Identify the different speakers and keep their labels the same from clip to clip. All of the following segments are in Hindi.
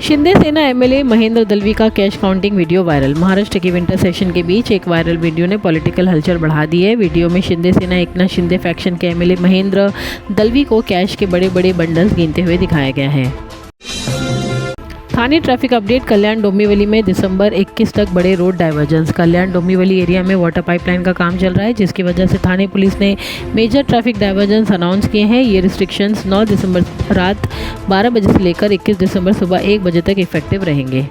Speaker 1: शिंदे सेना एमएलए महेंद्र दलवी का cash counting video viral. Maharashtra के विंटर सेशन के बीच एक वायरल वीडियो ने पॉलिटिकल हलचल बढ़ा दी है। वीडियो में शिंदे सेना एकनाथ शिंदे फैक्शन के एमएलए महेंद्र दलवी को कैश के बड़े बड़े बंडल्स गिनते हुए दिखाया गया है। थाने ट्रैफिक अपडेट। कल्याण डोंबिवली में दिसंबर 21 तक बड़े road divergence. Kalyan Dombivli area में वाटर पाइपलाइन का काम चल रहा है, जिसकी वजह से थाने पुलिस ने मेजर ट्रैफिक डाइवर्जन्स अनाउंस किए हैं। ये रिस्ट्रिक्शंस 9 दिसंबर रात 12 बजे से लेकर 21 दिसंबर सुबह 1 बजे तक इफेक्टिव रहेंगे।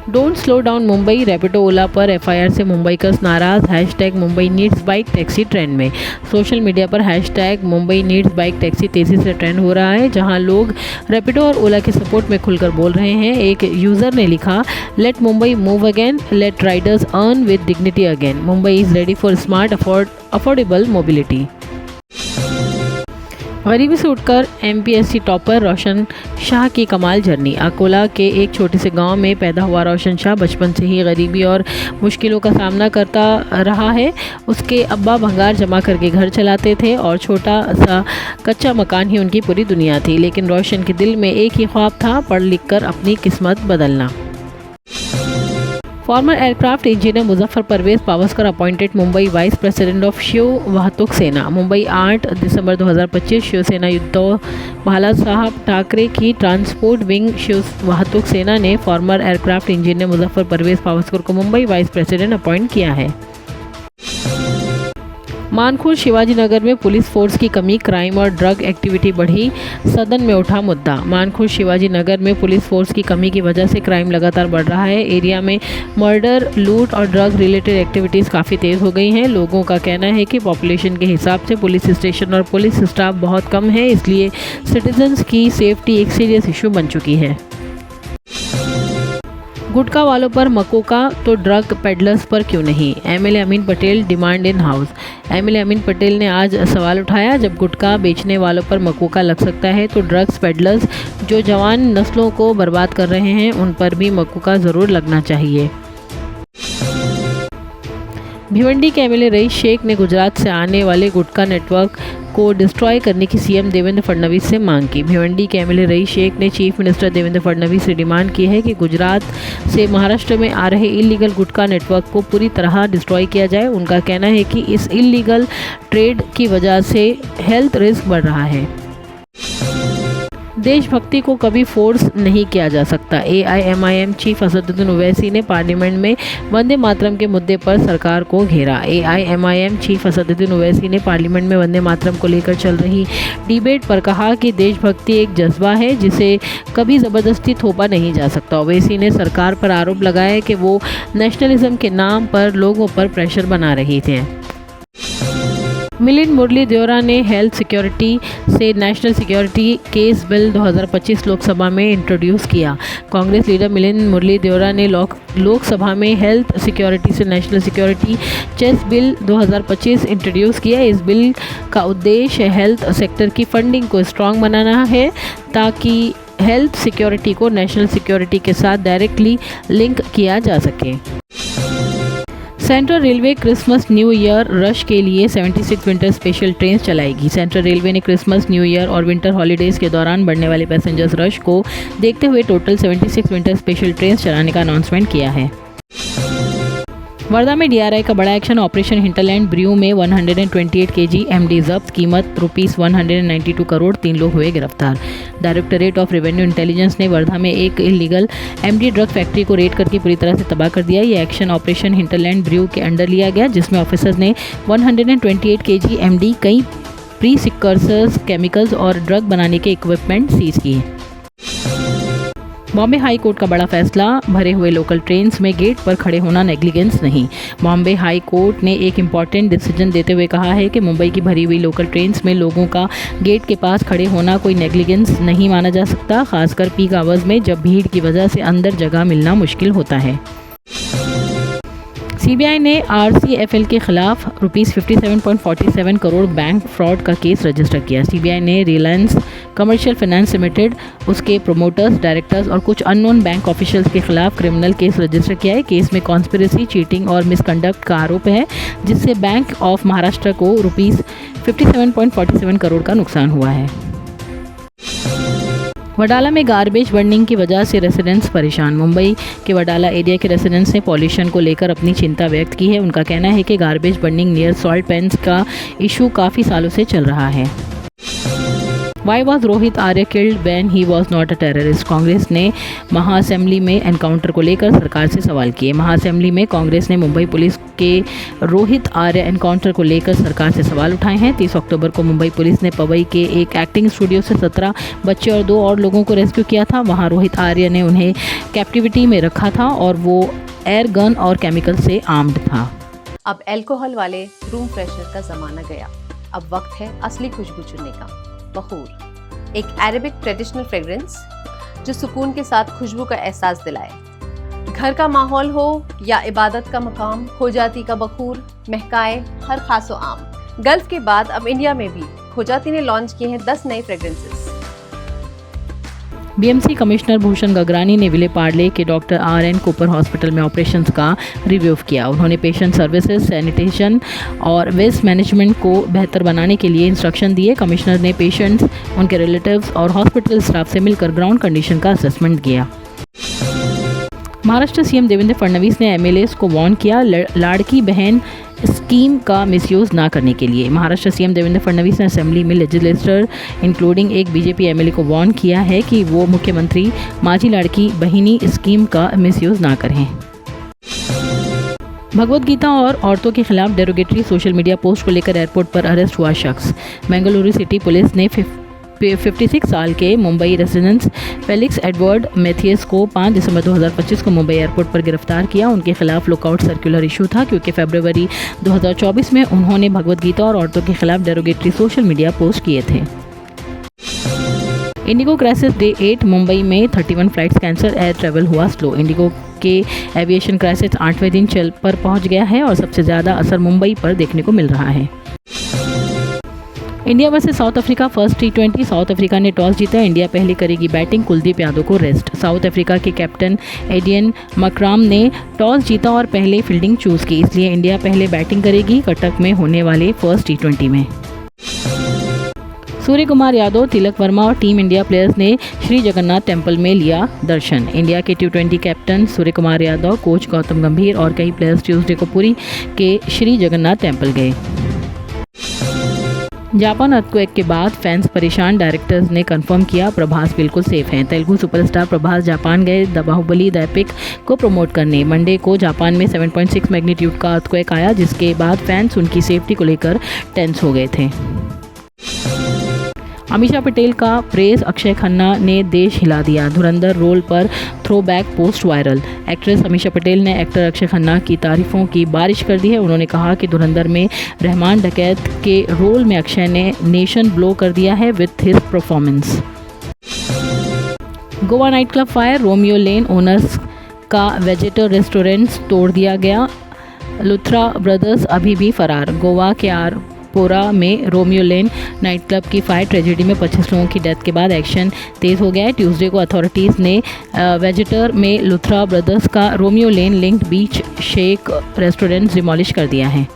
Speaker 1: Don't slow down Mumbai. Rapido Ola पर एफआईआर से मुंबईकर्स नाराज। Hashtag Mumbai needs bike taxi trend में। सोशल मीडिया पर hashtag Mumbai needs bike taxi तेजी से ट्रेंड हो रहा है, जहां लोग रैपिडो और ओला के सपोर्ट में खुलकर बोल रहे हैं। एक यूजर ने लिखा, let Mumbai move again, let riders earn with dignity again, Mumbai is ready for smart affordable mobility. गरीबी से उठकर एमपीएससी टॉपर रोशन शाह की कमाल जर्नी। अकोला के एक छोटे से गांव में पैदा हुआ रोशन शाह बचपन से ही गरीबी और मुश्किलों का सामना करता रहा है। उसके अब्बा भंगार जमा करके घर चलाते थे और छोटा सा कच्चा मकान ही उनकी पूरी दुनिया थी। लेकिन रोशन के दिल में एक ही ख्वाब था, पढ़ लिख कर अपनी किस्मत बदलना। Former aircraft engineer Muzaffar Parvez Pawaskar appointed Mumbai vice president of Shiv Vahatuk Sena. Mumbai 8 दिसंबर 2025। शिवसेना उद्धव बालासाहेब ठाकरे की ट्रांसपोर्ट विंग शिव वाहतूक सेना ने former aircraft engineer Muzaffar Parvez Pawaskar को मुंबई वाइस प्रेसिडेंट अपॉइंट किया है। मानखुर्द शिवाजी नगर में पुलिस फोर्स की कमी, क्राइम और ड्रग एक्टिविटी बढ़ी, सदन में उठा मुद्दा। मानखुर्द शिवाजी नगर में पुलिस फोर्स की कमी की वजह से क्राइम लगातार बढ़ रहा है। एरिया में मर्डर, लूट और ड्रग रिलेटेड एक्टिविटीज़ काफ़ी तेज़ हो गई हैं। लोगों का कहना है कि पॉपुलेशन के हिसाब से पुलिस स्टेशन और पुलिस स्टाफ बहुत कम है, इसलिए सिटीजन्स की सेफ्टी एक सीरियस इशू बन चुकी है। गुटखा वालों पर मकोका तो ड्रग पेडलर्स पर क्यों नहीं? MLA Amin Patel demand in house. MLA Amin Patel ने आज सवाल उठाया, जब गुटखा बेचने वालों पर मकोका लग सकता है तो ड्रग्स पेडलर्स जो जवान नस्लों को बर्बाद कर रहे हैं उन पर भी मकोका ज़रूर लगना चाहिए। भिवंडी के एमएलए रईस शेख ने गुजरात से आने वाले गुटखा नेटवर्क को डिस्ट्रॉय करने की सीएम देवेंद्र फडणवीस से मांग की। भिवंडी के एमएलए रईस शेख ने चीफ मिनिस्टर देवेंद्र फडणवीस से डिमांड की है कि गुजरात से महाराष्ट्र में आ रहे इलीगल गुटखा नेटवर्क को पूरी तरह डिस्ट्रॉय किया जाए। उनका कहना है कि इस इलीगल ट्रेड की वजह से हेल्थ रिस्क बढ़ रहा है। देशभक्ति को कभी फोर्स नहीं किया जा सकता। एआईएमआईएम चीफ असदुद्दीन ओवैसी ने पार्लियामेंट में वंदे मातरम के मुद्दे पर सरकार को घेरा। एआईएमआईएम चीफ असदुद्दीन ओवैसी ने पार्लियामेंट में वंदे मातरम को लेकर चल रही डिबेट पर कहा कि देशभक्ति एक जज्बा है जिसे कभी ज़बरदस्ती थोपा नहीं जा सकता। ओवैसी ने सरकार पर आरोप लगाया कि वो नेशनलिज्म के नाम पर लोगों पर प्रेशर बना रही थे। मिलिंद मुरली देओरा ने हेल्थ सिक्योरिटी से national security cess bill 2025 Lok Sabha में इंट्रोड्यूस किया। कांग्रेस लीडर मिलिंद मुरली देओरा ने लोकसभा में हेल्थ सिक्योरिटी से national security cess bill 2025 introduce किया। इस बिल का उद्देश्य हेल्थ सेक्टर की फंडिंग को स्ट्रॉन्ग बनाना है ताकि हेल्थ सिक्योरिटी को नेशनल सिक्योरिटी के साथ डायरेक्टली लिंक किया जा सके। Central railway Christmas new year rush के लिए 76 विंटर स्पेशल ट्रेन चलाएगी। सेंट्रल रेलवे ने क्रिसमस न्यू ईयर और विंटर हॉलीडेज़ के दौरान बढ़ने वाले पैसेंजर्स रश को देखते हुए टोटल 76 विंटर स्पेशल ट्रेन चलाने का अनाउंसमेंट किया है। वर्धा में डीआरआई का बड़ा एक्शन। ऑपरेशन हिंटरलैंड ब्रू में 128 केजी एमडी जब्त, कीमत ₹192 करोड़, 3 लोग हुए गिरफ्तार। डायरेक्टरेट ऑफ रेवेन्यू इंटेलिजेंस ने वर्धा में एक इलीगल एमडी ड्रग फैक्ट्री को रेड करके पूरी तरह से तबाह कर दिया। ये एक्शन ऑपरेशन हिंटरलैंड ब्रू के अंडर लिया गया, जिसमें ऑफिसर्स ने 128 केजी एमडी, कई प्रीसिक्योर्सर्स, केमिकल्स और ड्रग बनाने के इक्विपमेंट सीज किए। बॉम्बे हाई कोर्ट का बड़ा फैसला। भरे हुए लोकल ट्रेन्स में गेट पर खड़े होना नेग्लिजेंस नहीं। बॉम्बे हाई कोर्ट ने एक इम्पॉर्टेंट डिसीजन देते हुए कहा है कि मुंबई की भरी हुई लोकल ट्रेन्स में लोगों का गेट के पास खड़े होना कोई नेग्लिजेंस नहीं माना जा सकता, खासकर पीक आवर्स में जब भीड़ की वजह से अंदर जगह मिलना मुश्किल होता है। सीबीआई ने आरसीएफएल के खिलाफ ₹57.47 करोड़ बैंक फ्रॉड का केस रजिस्टर किया। सीबीआई ने रिलायंस कमर्शियल फाइनेंस लिमिटेड, उसके प्रोमोटर्स, डायरेक्टर्स और कुछ अननोन बैंक ऑफिशियल्स के खिलाफ क्रिमिनल केस रजिस्टर किया है। केस में कॉन्स्पिरेसी, चीटिंग और मिसकंडक्ट का आरोप है, जिससे बैंक ऑफ महाराष्ट्र को ₹57.47 करोड़ का नुकसान हुआ है। वडाला में गार्बेज बर्निंग की वजह से रेसिडेंट्स परेशान। मुंबई के वडाला एरिया के रेसिडेंट्स ने पॉल्यूशन को लेकर अपनी चिंता व्यक्त की है। उनका कहना है कि garbage burning near salt pans का इशू काफ़ी सालों से चल रहा है। Why was Rohit Arya killed when he was not a terrorist? Congress ने महाअसेंबली में एनकाउंटर को लेकर सरकार से सवाल किए। महाअसेंबली में कांग्रेस ने मुंबई पुलिस के रोहित आर्य एनकाउंटर को लेकर सरकार से सवाल उठाए हैं। 30 अक्टूबर को मुंबई पुलिस ने पवई के एक एक्टिंग स्टूडियो से 17 बच्चे और 2 और लोगों को रेस्क्यू किया था। वहां रोहित आर्य ने उन्हें कैप्टिविटी में रखा था और वो एयर गन और केमिकल से आर्म्ड था।
Speaker 2: अब अल्कोहल वाले रूम फ्रेशनर का ज़माना गया। अब वक्त है असली खुशबू चुनने का। बखूर, एक अरेबिक ट्रेडिशनल फ्रेग्रेंस जो सुकून के साथ खुशबू का एहसास दिलाए। घर का माहौल हो या इबादत का मकाम, खोजाती का बखूर महकाए हर खासो आम। गल्फ के बाद अब इंडिया में भी खोजाती ने लॉन्च किए हैं 10 नए fragrances.
Speaker 1: BMC commissioner Bhushan Gagrani ने विले पार्ले के डॉक्टर RN कूपर हॉस्पिटल में ऑपरेशंस का रिव्यू किया। उन्होंने पेशेंट सर्विसेज, सैनिटेशन और वेस्ट मैनेजमेंट को बेहतर बनाने के लिए इंस्ट्रक्शन दिए। कमिश्नर ने पेशेंट्स, उनके रिलेटिव्स और हॉस्पिटल स्टाफ से मिलकर ग्राउंड कंडीशन का असेसमेंट किया। महाराष्ट्र सीएम देवेंद्र फडणवीस ने MLAs को वार्न किया लाड़की बहन स्कीम का मिसयूज ना करने के लिए। महाराष्ट्र सीएम देवेंद्र फडणवीस ने असेंबली में लेजिस्लेटर इंक्लूडिंग एक बीजेपी MLA को वार्न किया है कि वो मुख्यमंत्री माझी लाड़की बहिनी स्कीम का मिसयूज ना करें। भगवत गीता और औरतों के खिलाफ डेरोगेटरी सोशल मीडिया पोस्ट को लेकर एयरपोर्ट पर अरेस्ट हुआ शख्स। बेंगलुरु सिटी पुलिस ने 56 साल के Mumbai residents Felix Edward Mathias को 5 दिसंबर 2025 को मुंबई एयरपोर्ट पर गिरफ्तार किया। उनके खिलाफ लुकआउट सर्कुलर इशू था क्योंकि फरवरी 2024 में उन्होंने भगवत गीता और औरतों के खिलाफ डेरोगेटरी सोशल मीडिया पोस्ट किए थे। इंडिगो क्राइसिस डे 8, मुंबई में 31 फ्लाइट्स कैंसिल, एयर ट्रैवल हुआ स्लो। इंडिगो के एविएशन क्राइसिस 8वें दिन चल पर पहुंच गया है और सबसे ज़्यादा असर मुंबई पर देखने को मिल रहा है। India versus south Africa first T20। South Africa ने टॉस जीता। इंडिया पहले करेगी बैटिंग, कुलदीप यादव को रेस्ट। साउथ अफ्रीका के कैप्टन एडियन मकराम ने टॉस जीता और पहले फील्डिंग चूज़ की, इसलिए इंडिया पहले बैटिंग करेगी कटक में होने वाले फर्स्ट T20 में। सूर्य कुमार यादव, तिलक वर्मा और टीम इंडिया प्लेयर्स ने श्री जगन्नाथ टेम्पल में लिया दर्शन। इंडिया के T20 captain Surya Kumar Yadav, coach Gautam गंभीर और कई प्लेयर्स ट्यूसडे को पुरी के श्री जगन्नाथ टेम्पल गए। जापान अर्थक्वेक के बाद फैंस परेशान, डायरेक्टर्स ने कंफर्म किया प्रभास बिल्कुल सेफ हैं। तेलुगु सुपरस्टार प्रभास जापान गए द बाहुबली द एपिक को प्रमोट करने। मंडे को जापान में 7.6 मैग्नीट्यूड का अर्थक्वेक आया, जिसके बाद फैंस उनकी सेफ्टी को लेकर टेंस हो गए थे। अमीषा पटेल का प्रेस, अक्षय खन्ना ने देश हिला दिया। धुरंधर रोल पर throwback post viral. Actress Amisha Patel ने एक्टर अक्षय खन्ना की तारीफों की बारिश कर दी है। उन्होंने कहा कि धुरंधर में रहमान डकैत के रोल में अक्षय ने नेशन ब्लो कर दिया है with his performance. Goa night club fire, Romeo Lane owners का वेजिटर रेस्टोरेंट तोड़ दिया गया। लुथरा ब्रदर्स अभी भी फरार। गोवा के पोरा में रोमियो लेन नाइट क्लब की फायर ट्रेजेडी में 25 लोगों की डेथ के बाद एक्शन तेज़ हो गया है। ट्यूसडे को अथॉरिटीज़ ने वेजिटर में लुथरा ब्रदर्स का रोमियो लेन लिंक्ड बीच शेक रेस्टोरेंट डिमोलिश कर दिया है।